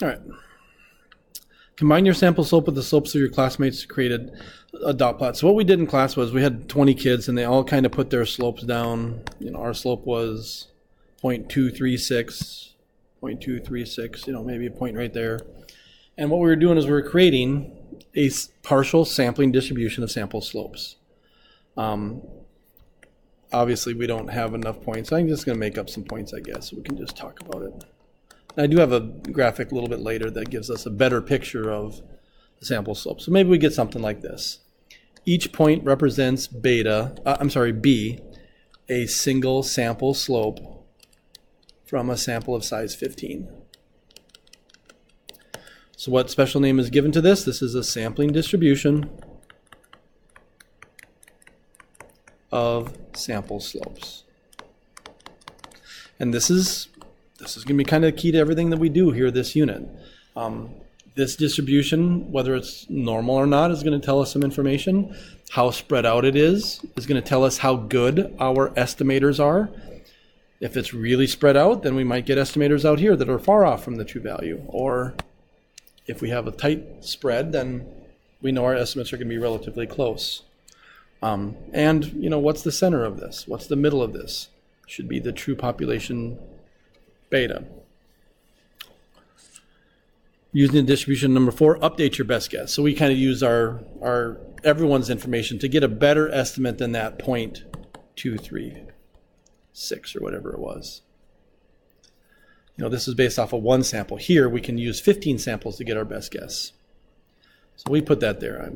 All right. Combine your sample slope with the slopes of your classmates to create a dot plot. So what we did in class was we had 20 kids and they all kind of put their slopes down. Our slope was 0.236, 0.236, maybe a point right there. And what we were doing is we were creating a partial sampling distribution of sample slopes. Obviously, we don't have enough points. I'm just going to make up some points, I guess, so we can just talk about it. And I do have a graphic a little bit later that gives us a better picture of the sample slope. So maybe we get something like this. Each point represents B, a single sample slope from a sample of size 15. So what special name is given to this? This is a sampling distribution of sample slopes. And this is going to be kind of key to everything that we do here this unit. This distribution, whether it's normal or not, is going to tell us some information. How spread out it is going to tell us how good our estimators are. If it's really spread out, then we might get estimators out here that are far off from the true value. Or if we have a tight spread, then we know our estimates are going to be relatively close. And what's the center of this? What's the middle of this? Should be the true population beta. Using the distribution number 4, update your best guess. So we kind of use our everyone's information to get a better estimate than that 0.236 or whatever it was. This is based off of one sample. Here we can use 15 samples to get our best guess. So we put that there.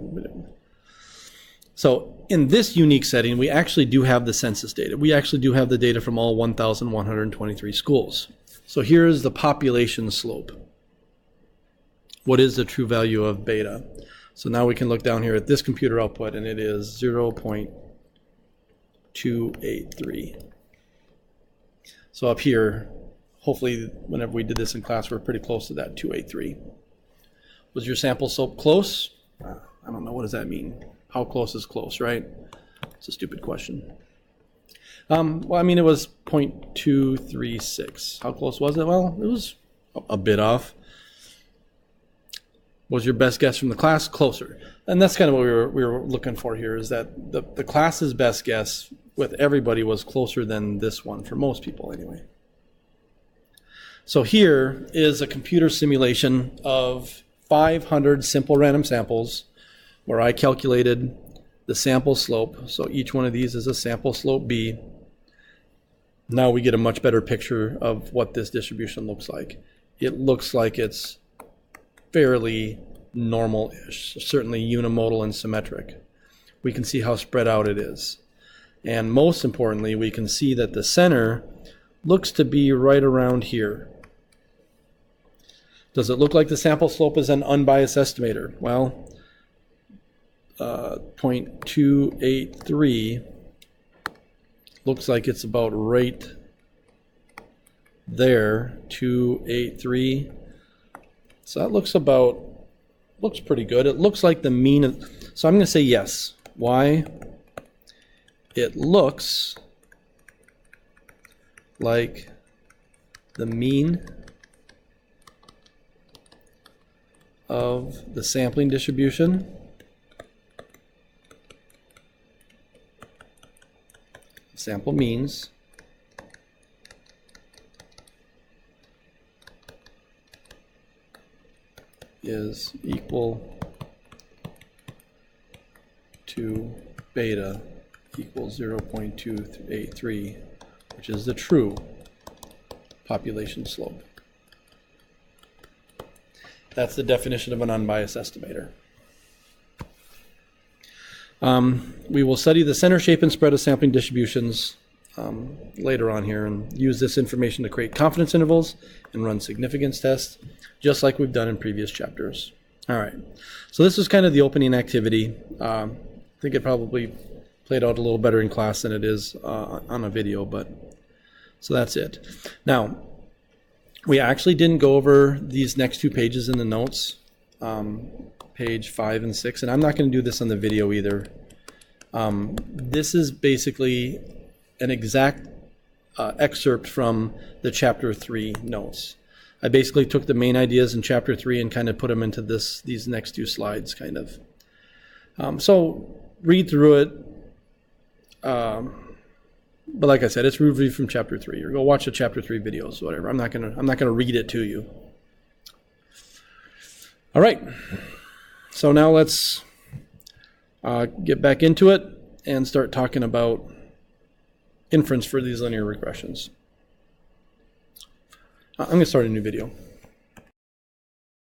So in this unique setting, we actually do have the census data. We actually do have the data from all 1,123 schools. So here is the population slope. What is the true value of beta? So now we can look down here at this computer output, and it is 0.283. So up here, hopefully whenever we did this in class, we're pretty close to that 283. Was your sample slope close? I don't know. What does that mean? How close is close, right? It's a stupid question. It was 0.236. How close was it? Well, it was a bit off. Was your best guess from the class? Closer. And that's kind of what we were looking for here, is that the class's best guess with everybody was closer than this one, for most people anyway. So here is a computer simulation of 500 simple random samples where I calculated the sample slope. So each one of these is a sample slope B. Now we get a much better picture of what this distribution looks like. It looks like it's fairly normal-ish, certainly unimodal and symmetric. We can see how spread out it is. And most importantly, we can see that the center looks to be right around here. Does it look like the sample slope is an unbiased estimator? Well, 0.283 looks like it's about right there, 283. So that looks pretty good. It looks like the mean so I'm going to say yes. Why? It looks like the mean of the sampling distribution sample means is equal to beta equals 0.283, which is the true population slope. That's the definition of an unbiased estimator. We will study the center shape and spread of sampling distributions later on here and use this information to create confidence intervals and run significance tests, just like we've done in previous chapters. All right, so this is kind of the opening activity. I think it probably played out a little better in class than it is on a video, but so that's it. Now, we actually didn't go over these next two pages in the notes, page 5 and 6, and I'm not going to do this on the video either. This is basically an exact excerpt from the chapter 3 notes. I basically took the main ideas in chapter 3 and kind of put them into these next 2 slides, kind of. So read through it. But like I said, it's review from chapter 3. Or go watch the chapter 3 videos, whatever. I'm not gonna read it to you. All right. So now let's get back into it and start talking about inference for these linear regressions. I'm going to start a new video.